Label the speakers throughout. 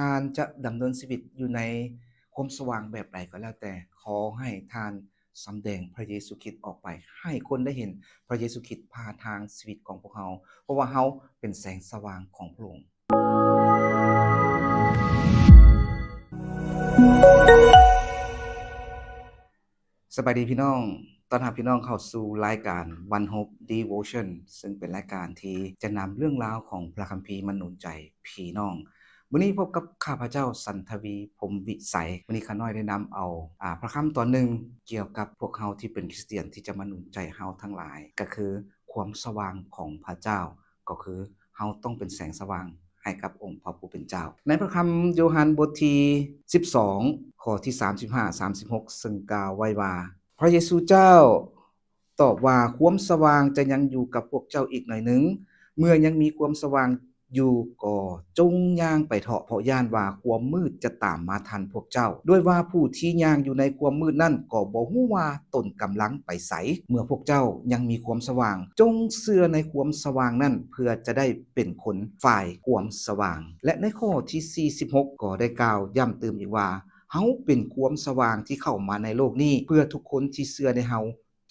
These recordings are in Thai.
Speaker 1: ท่านจะดำเนินชีวิตอยู่ในความสว่างแบบใดก็แล้วแต่ขอให้ท่านสำแดงพระเยซูคริสต์ออกไปให้คนได้เห็นพระเยซูคริสต์ผ่านทางชีวิตของพวกเขาเพราะว่าเขาเป็นแสงสว่างของพระองค์สบายดีพี่น้องต้อนรับพี่น้องเข้าสู่รายการ One Hope Devotion ซึ่งเป็นรายการที่จะนำเรื่องราวของพระคัมภีร์มาหนุนใจพี่น้องวันนี้พบกับข้าพเจ้าสันทวีพรหมวิสัยวันนี้ข้าน้อยได้นำเอาพระคำตอนหนึ่งเกี่ยวกับพวกเฮาที่เป็นคริสเตียนที่จะมาหนุนใจเฮาทั้งหลายก็คือความสว่างของพระเจ้าก็คือเฮาต้องเป็นแสงสว่างให้กับองค์พระผู้เป็นเจ้าในพระคำโยฮันบทที่12ข้อที่35-36ซึ่งกล่าวไว้ว่าพระเยซูเจ้าตอบว่าความสว่างจะยังอยู่กับพวกเจ้าอีกหน่อยหนึ่งเมื่อยังมีความสว่างอยู่ก็จงย่างไปเถาะเพราะย่านว่าความมืดจะตามมาทันพวกเจ้าด้วยว่าผู้ที่ย่างอยู่ในความมืดนั่นก็บ่ฮู้ว่าตนกำลังไปไสเมื่อพวกเจ้ายังมีความสว่างจงเชื่อในความสว่างนั่นเพื่อจะได้เป็นคนฝ่ายความสว่างและในข้อที่46ก็ได้กล่าวย้ำเติมอีกว่าเฮาเป็นความสว่างที่เข้ามาในโลกนี้เพื่อทุกคนที่เชื่อในเฮา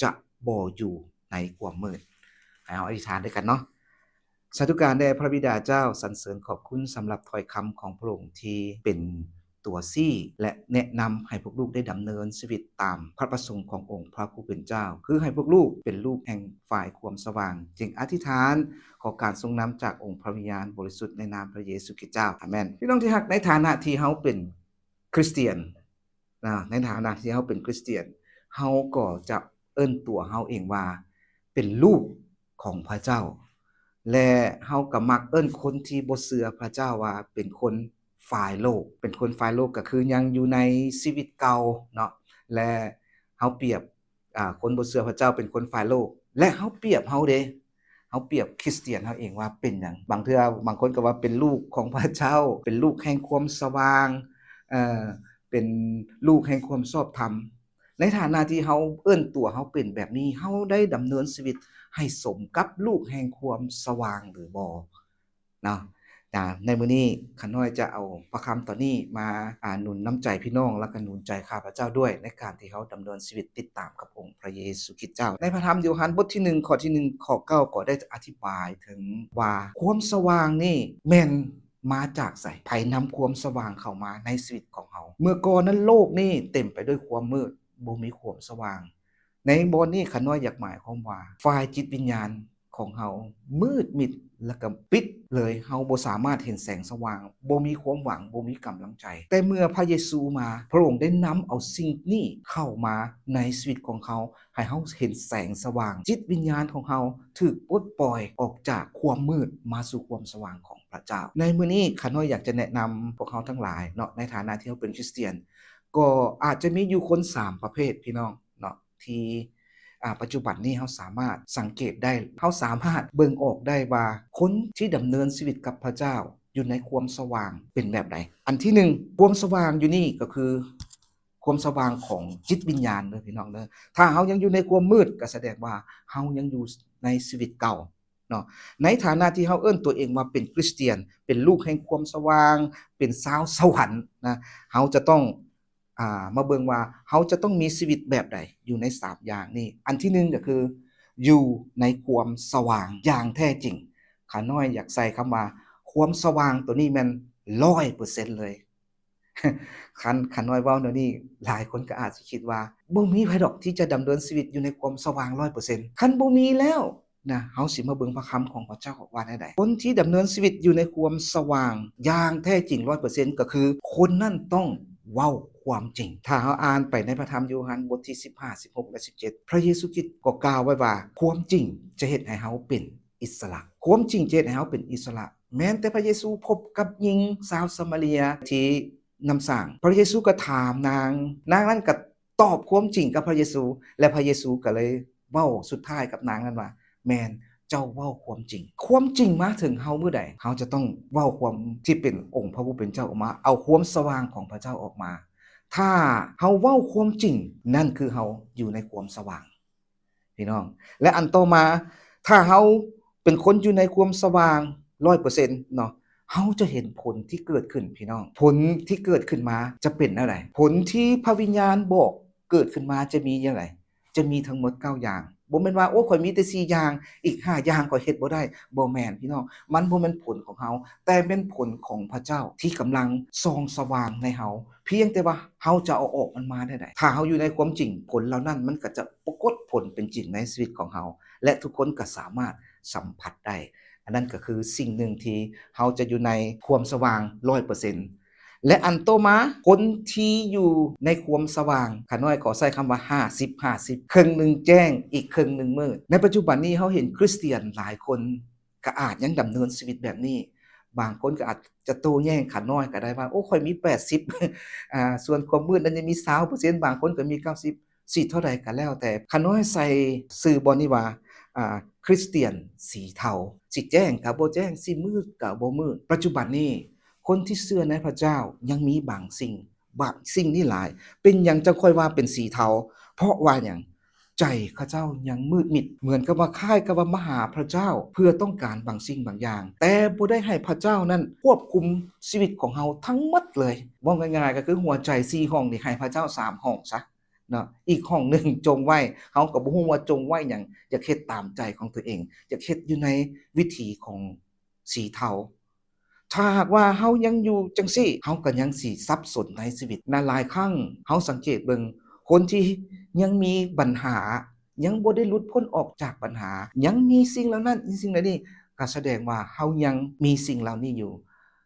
Speaker 1: จะบ่อยู่ในความมืดให้เฮาอธิษฐานด้วยกันเนาะสาธุการแด่พระบิดาเจ้าสรรเสริญขอบคุณสำหรับถ้อยคำของพระองค์ที่เป็นตัวซี่และแนะนำให้พวกลูกได้ดำเนินชีวิตตามพระประสงค์ขององค์พระผู้เป็นเจ้าคือให้พวกลูกเป็นลูกแห่งฝ่ายความสว่างจึงอธิษฐานขอการทรงนำจากองค์พระวิญญาณบริสุทธิ์ในนามพระเยซูคริสต์เจ้าอาเมนพี่น้องที่รักในฐานะที่เฮาเป็นคริสเตียนในฐานะที่เฮาเป็นคริสเตียนเฮาก็จะเอิ้นตัวเฮาเองว่าเป็นลูกของพระเจ้าและเฮาก็มักเอิ้นคนที่บ่เชื่อพระเจ้าว่าเป็นคนฝ่ายโลกเป็นคนฝ่ายโลกก็คือยังอยู่ในชีวิตเก่าเนาะและเฮาเปรียบคนบ่เชื่อพระเจ้าเป็นคนฝ่ายโลกและเฮาเปรียบเฮาเด้เฮาเปรียบคริสเตียนเฮาเองว่าเป็นหยังบางเทื่อบางคนก็ว่าเป็นลูกของพระเจ้าเป็นลูกแห่งความสว่างเป็นลูกแห่งความชอบธรรมในฐานะที่เฮาเอิ้นตัวเฮาเป็นแบบนี้เฮาได้ดำเนินชีวิตให้สมกับลูกแห่งความสว่างหรือบ่เนาะในมื้อนี้ข้าน้อยจะเอาพระคำตอนนี้มาหนุนน้ำใจพี่น้องและก็หนุนใจข้าพเจ้าด้วยในการที่เฮาดำเนินชีวิตติดตามกับองค์พระเยซูคริสต์เจ้าในพระธรรมโยฮันบทที่1ข้อที่1ข้อ9ก็ได้อธิบายถึงว่าความสว่างนี่แม่นมาจากไสไผนำความสว่างเข้ามาในชีวิตของเฮาเมื่อก่อนนั้นโลกนี้เต็มไปด้วยความมืดบ่มีความสว่างในบอนนี้ข้าน้อยอยากหมายความว่าฝ่ายจิตวิญญาณของเฮามืดมิดแล้วก็ปิดเลยเฮาบ่สามารถเห็นแสงสว่างบ่มีความหวังบ่มีกำลังใจแต่เมื่อพระเยซูมาพระองค์ได้นำเอาสิ่งนี้เข้ามาในชีวิตของเขาให้เฮาเห็นแสงสว่างจิตวิญญาณของเฮาถูกปลดปล่อยออกจากความมืดมาสู่ความสว่างของพระเจ้าในมื้อนี้ข้าน้อยอยากจะแนะนำพวกเฮาทั้งหลายเนาะในฐานะที่เฮาเป็นคริสเตียนก็อาจจะมีอยู่คน3ประเภทพี่น้องเนาะที่ปัจจุบันนี้เฮาสามารถสังเกตได้เฮาสามารถเบิ่งออกได้ว่าคนที่ดำเนินชีวิตกับพระเจ้าอยู่ในความสว่างเป็นแบบใดอันที่1ความสว่างอยู่นี่ก็คือความสว่างของจิตวิญญาณเด้อพี่น้องเด้อถ้าเฮายังอยู่ในความมืดก็แสดงว่าเฮายังอยู่ในชีวิตเก่าเนาะในฐานะที่เฮาเอิ้นตัวเองว่าเป็นคริสเตียนเป็นลูกแห่งความสว่างเป็นชาวสวรรค์นะเฮาจะต้องมาเบิ่งว่าเฮาจะต้องมีชีวิตแบบใดอยู่ใน3อย่างนี้อันที่1ก็คืออยู่ในความสว่างอย่างแท้จริงข้าน้อยอยากใส่คำว่าความสว่างตัวนี้แม่น 100% เลยคันน้อยเว้าแนวนี้หลายคนก็อาจสิคิดว่าบ่มีไผดอกที่จะดำเนินชีวิตอยู่ในความสว่าง 100% คันบ่มีแล้วนะเฮาสิมาเบิ่งพระคำของพระเจ้าว่าแนวใดคนที่ดำเนินชีวิตอยู่ในความสว่างอย่างแท้จริง 100% ก็คือคนนั้นต้องเว้าความจริงถ้าเฮาอ่านไปในพระธรรมโยฮันบทที่15 16และ17พระเยซูคริสต์ก็กล่าวไว้ว่าความจริงจะเฮ็ดให้เฮาเป็นอิสระความจริงจะเฮ็ดให้เฮาเป็นอิสระแม้แต่พระเยซูพบกับหญิงสาวซามาเรียที่น้ำสร้างพระเยซูก็ถามนางนั้นก็ตอบความจริงกับพระเยซูและพระเยซูก็เลยเว้าสุดท้ายกับนางนั้นว่าแม่นเจ้าเว้าความจริงความจริงมาถึงเฮาเมื่อใดเฮาจะต้องเว้าความที่เป็นองค์พระผู้เป็นเจ้าออกมาเอาความสว่างของพระเจ้าออกมาถ้าเฮาเว้าความจริงนั่นคือเฮาอยู่ในความสว่างพี่น้องและอันต่อมาถ้าเฮาเป็นคนอยู่ในความสว่าง 100% เนาะ เฮาจะเห็นผลที่เกิดขึ้นพี่น้องผลที่เกิดขึ้นมาจะเป็นอะไรผลที่พระวิญญาณบอกเกิดขึ้นมาจะมีจังไดจะมีทั้งหมด9อย่างบ่แม่นว่าโอ้ข่อยมีแต่4อย่างอีก5อย่างข่อยเฮ็ดบ่ได้บ่แม่นพี่น้องมันบ่แม่นผลของเฮาแต่เป็นผลของพระเจ้าที่กำลังส่องสว่างในเฮาเพียงแต่ว่าเฮาจะเอาออกมันมาได้ใดถ้าเฮาอยู่ในความจริงผลเหล่านั้นมันก็จะปรากฏผลเป็นจริงในชีวิตของเฮาและทุกคนก็สามารถสัมผัสได้อันนั้นก็คือสิ่งหนึ่งที่เฮาจะอยู่ในความสว่าง 100%และอันโตมาคนที่อยู่ในความสว่างขาน้อยขอใช้คำว่า50-50ครึ่งหนึ่งแจ้งอีกครึ่งหนึ่งมืดในปัจจุบันนี้เขาเห็นคริสเตียนหลายคนก็อาจยังดำเนินชีวิตแบบนี้บางคนก็อาจจะโต้แย้งขาน้อยก็ได้ว่าโอ้ค่อยมี80ส่วนความมืดนั้นยังมี20%บางคนก็มี90สิเท่าใดก็แล้วแต่ขาน้อยใส่ชื่อบ่นี้ว่าคริสเตียนสีเทาสิแจ้งก็บ่แจ้งสิมืดก็บ่มืดปัจจุบันนี้คนที่เชื่อในพระเจ้ายังมีบางสิ่งนี่หลายเป็นหยังจะค่อยว่าเป็นสีเทาเพราะว่าหยังใจข้าเจ้ายังมืดมิดเหมือนกับว่าคล้ายกับว่ามาหาพระเจ้าเพื่อต้องการบางสิ่งบางอย่างแต่บ่ได้ให้พระเจ้านั้นควบคุมชีวิตของเฮาทั้งหมดเลยว่าง่ายๆก็คือหัวใจ4ห้องนี่ให้พระเจ้า3ห้องซะเนาะอีกห้องหนึ่งจงไว้เฮาก็บ่ฮู้ว่าจงไว้หยังอยากเฮ็ดตามใจของตัวเองอยากเฮ็ดอยู่ในวิถีของสีเทาถ้าหากว่าเฮายังอยู่จังซี่เฮาก็ยังสิสับสนในชีวิตหลายครั้งเฮาสังเกตเบิ่งคนที่ยังมีปัญหายังบ่ได้หลุดพ้นออกจากปัญหายังมีสิ่งเหล่านั้นสิ่งเหล่านี้ก็แสดงว่าเฮายังมีสิ่งเหล่านี้อยู่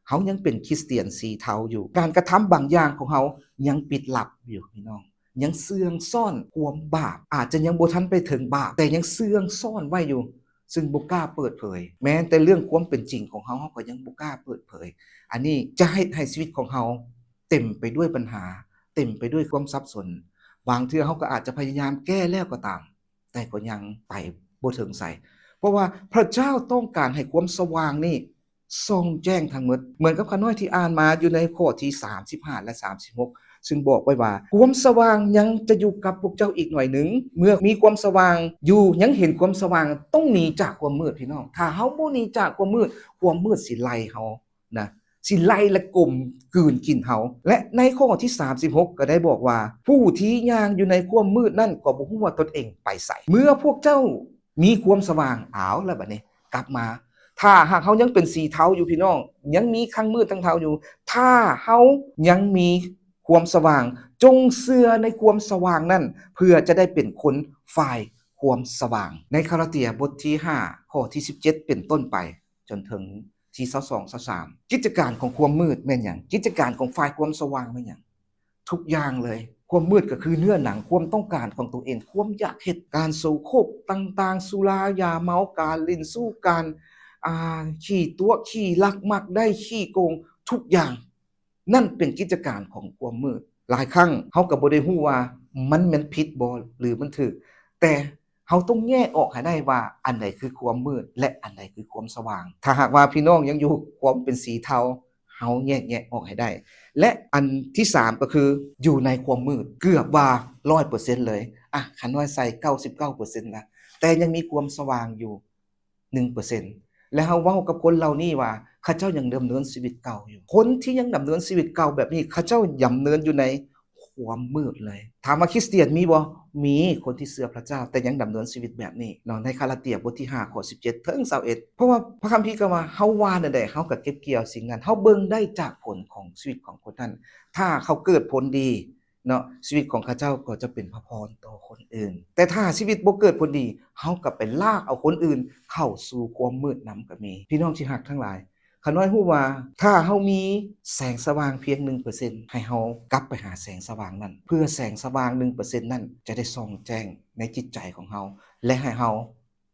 Speaker 1: เฮายังเป็นคริสเตียนสีเทาอยู่การกระทำบางอย่างของเฮายังปิดลับอยู่พี่น้องยังเสื่องซ่อนความบาปอาจจะยังบ่ทันไปถึงบาปแต่ยังเสื่องซ่อนไว้อยู่ซึ่งบ่กล้าเปิดเผยแม้แต่เรื่องความเป็นจริงของเฮาก็ยังบ่กล้าเปิดเผยอันนี้จะให้ชีวิตของเฮาเต็มไปด้วยปัญหาเต็มไปด้วยความสับสนบางเทื่อเฮาก็อาจจะพยายามแก้แล้วก็ตามแต่ก็ยังไปบ่ถึงไสเพราะว่าพระเจ้าต้องการให้ความสว่างนี่ส่องแจ้งทั้งหมดเหมือนกับข้าน้อยที่อ่านมาอยู่ในข้อที่35และ36ซึ่งบอกไว้ว่าความสว่างยังจะอยู่กับพวกเจ้าอีกหน่อยหนึ่งเมื่อมีความสว่างอยู่ยังเห็นความสว่างต้องหนีจากความมืดพี่น้องถ้าเฮาบ่หนีจากความมืดสิไล่เฮานะสิไล่และกลมกลืนกินเฮาและในข้อที่36ก็ได้บอกว่าผู้ที่ย่างอยู่ในความมืดนั่นก็บ่ฮู้ว่าตนเองไปไสเมื่อพวกเจ้ามีความสว่างอ้าวแล้วบัดนี้กลับมาถ้าหากเฮายังเป็นสีเทาอยู่พี่น้องยังมีข้างมืดทั้งเทาอยู่ถ้าเฮายังมีความสว่างจงเชื่อในความสว่างนั้นเพื่อจะได้เป็นคนฝ่ายความสว่างในคาลาเตียบทที่5ข้อที่17เป็นต้นไปจนถึงที่22-23กิจการของความมืดแม่นหยังกิจการของฝ่ายความสว่างแม่นหยังทุกอย่างเลยความมืดก็คือเนื้อหนังความต้องการของตัวเองความอยากเฮ็ดการโสโครกต่างๆสุรายาเมาการเล่นสู้การขี้ตัวขี้ลักมักได้ขี้โกงทุกอย่างนั่นเป็นกิจการของความมืดหลายครั้งเฮาก็บ่ได้ฮู้ว่ามันแม่นผิดบ่หรือมันถูกแต่เฮาต้องแยกออกให้ได้ว่าอันใดคือความมืดและอันใดคือความสว่างถ้าหากว่าพี่น้องยังอยู่ความเป็นสีเทาเฮาแยกออกให้ได้และอันที่3ก็คืออยู่ในความมืดเกือบว่า 100% เลยคันว่าใส่ 99% นะแต่ยังมีความสว่างอยู่ 1% แล้วเฮาเว้ากับคนเหล่านี้ว่าเขาเจ้ายังดำเนินชีวิตเก่าอยู่คนที่ยังดำเนินชีวิตเก่าแบบนี้เขาเจ้าดำเนินอยู่ในความมืดเลยถามว่าคริสเตียนมีบ่มีคนที่เชื่อพระเจ้าแต่ยังดำเนินชีวิตแบบนี้เนาะในคาลาเตียบทที่5ข้อ17ถึง21เพราะว่าพระคัมภีร์ก็ว่าเฮาว่านั่นแหละเฮาก็เก็บเกี่ยวสิ่งนั้นเฮาเบิ่งได้จากผลของชีวิตของคนนั้นถ้าเขาเกิดผลดีเนาะชีวิตของเขาเจ้าก็จะเป็นพระพรต่อคนอื่นแต่ถ้าชีวิตบ่เกิดผลดีเฮาก็ไปลากเอาคนอื่นเข้าสู่ความมืดนำก็มีพี่น้องที่รักทั้งหลายขาน้อยฮู้ว่าถ้าเฮามีแสงสว่างเพียง 1% ให้เฮากลับไปหาแสงสว่างนั้นเพื่อแสงสว่าง 1% นั้นจะได้ส่องแจ้งในจิตใจของเฮาและให้เฮา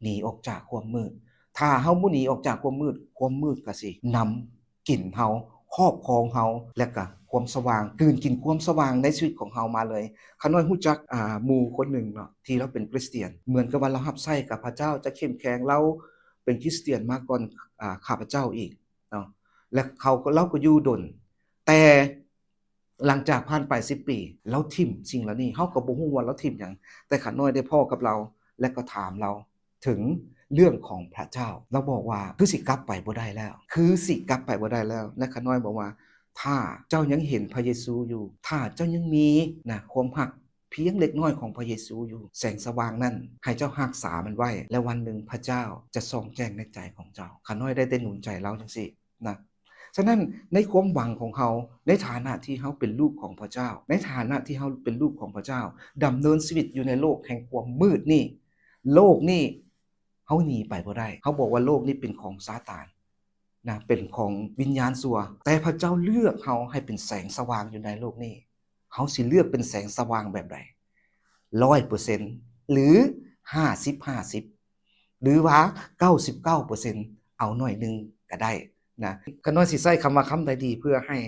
Speaker 1: หนีออกจากความมืดถ้าเฮาบ่หนีออกจากความมืดก็สินำกินเฮาครอบครองเฮาและก็ความสว่างกลืนกินความสว่างในชีวิตของเฮามาเลยขาน้อยฮู้จักหมู่คนหนึ่งเนาะที่เราเป็นคริสเตียนเหมือนกับว่าเรารับใช้กับพระเจ้าจะเข้มแข็งเราเป็นคริสเตียนมาก่อนข้าพเจ้าอีกเนาะและเราก็อยู่ดนแต่หลังจากผ่านไป10ปีเราทิ่มสิ่งเหล่านี้เฮาก็บ่ฮู้ว่าเราทิ่มหยังแต่ขาน้อยได้พ้อกับเราและก็ถามเราถึง เรื่องของพระเจ้าเราบอกว่าคือสิกลับไปบ่ได้แล้วคือสิกลับไปบ่ได้แล้วและข้าน้อยบอกว่าถ้าเจ้ายังเห็นพระเยซูอยู่ถ้าเจ้ายังมีนะความรักเพียงเล็กน้อยของพระเยซูอยู่แสงสว่างนั้นให้เจ้ารักษามันไว้และวันหนึ่งพระเจ้าจะส่องแจ้งในใจของเจ้าข้าน้อยได้แต่หนุนใจเราจังซี่นะฉะนั้นในความหวังของเขาในฐานะที่เขาเป็นลูกของพระเจ้าในฐานะที่เขาเป็นลูกของพระเจ้าดำเนินชีวิตอยู่ในโลกแห่งความมืดนี่โลกนี่เขาหนีไปบ่ได้เขาบอกว่าโลกนี้เป็นของซาตานนะเป็นของวิญญาณชั่วแต่พระเจ้าเลือกเขาให้เป็นแสงสว่างอยู่ในโลกนี้เขาสิเลือกเป็นแสงสว่างแบบใด 100% หรือ50-50หรือว่า99%เอาหน่อยนึงก็ได้นะก็น้อยสิใช้คำว่าคำใดดีเพื่อให้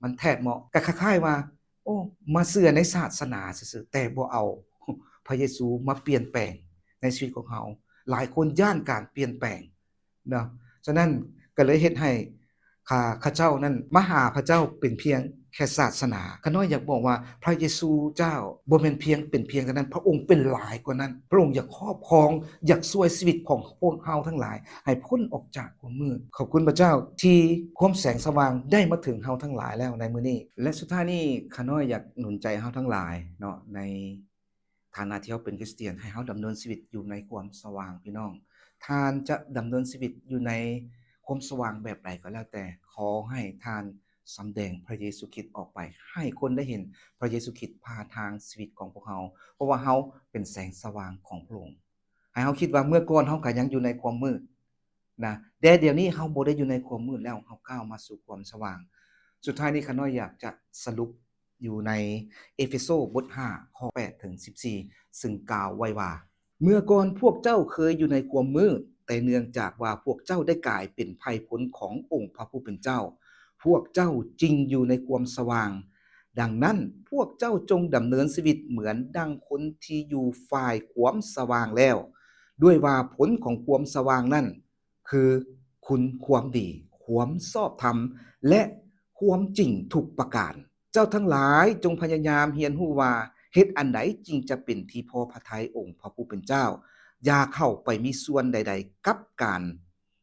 Speaker 1: มันแทดเหมาะก็คล้ายๆว่าโอ้มาเชื่อในศาสนาซื่อๆแต่บ่เอาพระเยซูมาเปลี่ยนแปลงในชีวิตของเขาหลายคนย่านการเปลี่ยนแปลงเนาะฉะนั้นก็เลยเฮ็ดให้ข้าเจ้านั้นมาหาพระเจ้าเป็นเพียงแค่ศาสนาข้าน้อยอยากบอกว่าพระเยซูเจ้าบ่แม่นเพียงเป็นเพียงเท่านั้นพระองค์เป็นหลายกว่านั้นพระองค์อยากครอบครองอยากช่วยชีวิตของพวกเฮาทั้งหลายให้พ้นออกจากความมืดขอบคุณพระเจ้าที่ความแสงสว่างได้มาถึงเฮาทั้งหลายแล้วในมื้อนี้และสุดท้ายนี้ข้าน้อยอยากหนุนใจเฮาทั้งหลายเนาะในฐานะที่เฮาเป็นคริสเตียนให้เฮาดำเนินชีวิตอยู่ในความสว่างพี่น้องท่านจะดำเนินชีวิตอยู่ในความสว่างแบบใดก็แล้วแต่ขอให้ท่านสำแดงพระเยซูคริสต์ออกไปให้คนได้เห็นพระเยซูคริสต์ผ่านทางชีวิตของพวกเฮาเพราะว่าเฮาเป็นแสงสว่างของพระองค์ให้เฮาคิดว่าเมื่อก่อนเฮาก็ยังอยู่ในความมืดนะแต่เดี๋ยวนี้เฮาบ่ได้อยู่ในความมืดแล้วเฮาก้าวมาสู่ความสว่างสุดท้ายนี้ข้าน้อยอยากจะสรุปอยู่ในเอเฟโซบท5ข้อ8ถึง14ซึ่งกล่าวไว้ว่าเมื่อก่อนพวกเจ้าเคยอยู่ในความมืดแต่เนื่องจากว่าพวกเจ้าได้กลายเป็นภัยผลขององค์พระผู้เป็นเจ้าพวกเจ้าจริงอยู่ในความสว่างดังนั้นพวกเจ้าจงดำเนินชีวิตเหมือนดังคนที่อยู่ฝ่ายความสว่างแล้วด้วยว่าผลของความสว่างนั้นคือคุณความดีความชอบธรรมและความจริงทุกประการเจ้าทั้งหลายจงพยายามเรียนรู้ว่าเฮ็ดอันใดจริงจะเป็นที่พอพระทัยองค์พระผู้เป็นเจ้าอย่าเข้าไปมีส่วนใดๆกับการ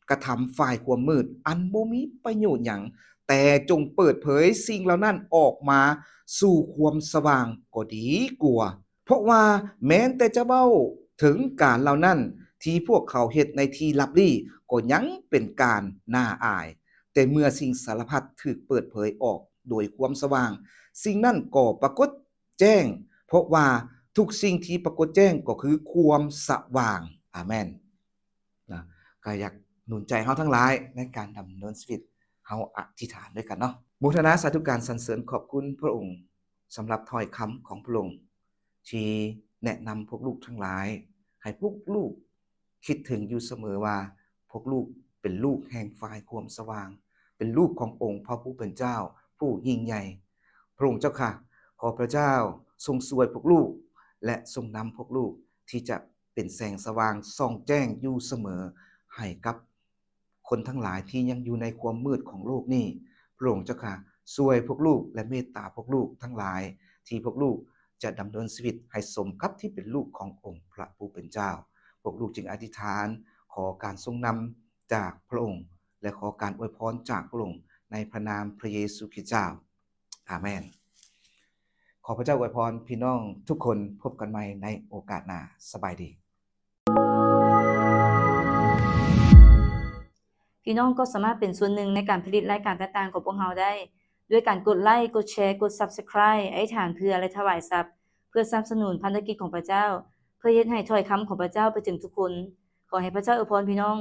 Speaker 1: กระทำฝ่ายความมืดอันบ่มีประโยชน์หยังแต่จงเปิดเผยสิ่งเหล่านั้นออกมาสู่ความสว่างก็ดีกว่าเพราะว่าแม้แต่จะเว้าถึงการเหล่านั้นที่พวกเขาเฮ็ดในที่ลับลี้ก็ยังเป็นการน่าอายแต่เมื่อสิ่งสารพัดถูกเปิดเผยออกโดยความสว่างสิ่งนั้นก็ปรากฏแจ้งเพราะว่าทุกสิ่งที่ปรากฏแจ้งก็คือความสว่างอาเมนนะก็อยากหนุนใจเฮาทั้งหลายในการดำเนินชีวิตเฮาอธิษฐานด้วยกันเนาะโมทนาสาธุการสรรเสริญขอบคุณพระองค์สำหรับถ้อยคำของพระองค์ที่แนะนำพวกลูกทั้งหลายให้พวกลูกคิดถึงอยู่เสมอว่าพวกลูกเป็นลูกแห่งฝ่ายความสว่างเป็นลูกขององค์พระผู้เป็นเจ้าผู้ยิ่งใหญ่พระองค์เจ้าค่ะขอพระเจ้าทรงช่วยพวกลูกและทรงนำพวกลูกที่จะเป็นแสงสว่างส่องแจ้งอยู่เสมอให้กับคนทั้งหลายที่ยังอยู่ในความมืดของโลกนี้พระองค์เจ้าค่ะช่วยพวกลูกและเมตตาพวกลูกทั้งหลายที่พวกลูกจะดำเนินชีวิตให้สมกับที่เป็นลูกขององค์พระผู้เป็นเจ้าพวกลูกจึงอธิษฐานขอการทรงนำจากพระองค์และขอการอวยพรจากพระองค์ในพระนามพระเยซูคริสต์เจ้าอาเมนขอพระเจ้าอวยพรพี่น้องทุกคนพบกันใหม่ในโอกาสหน้าสบายดี
Speaker 2: พี่น้องก็สามารถเป็นส่วนหนึ่งในการผลิตรายการต่างๆของพวกเราได้ด้วยการกดไลค์กดแชร์กด Subscribe อธิษฐานเพื่อและถวายทรัพย์เพื่อสนับสนุนพันธกิจของพระเจ้าเพื่อเฮ็ดให้ถ้อยคำของพระเจ้าไปถึงทุกคนขอให้พระเจ้าอวยพรพี่น้อง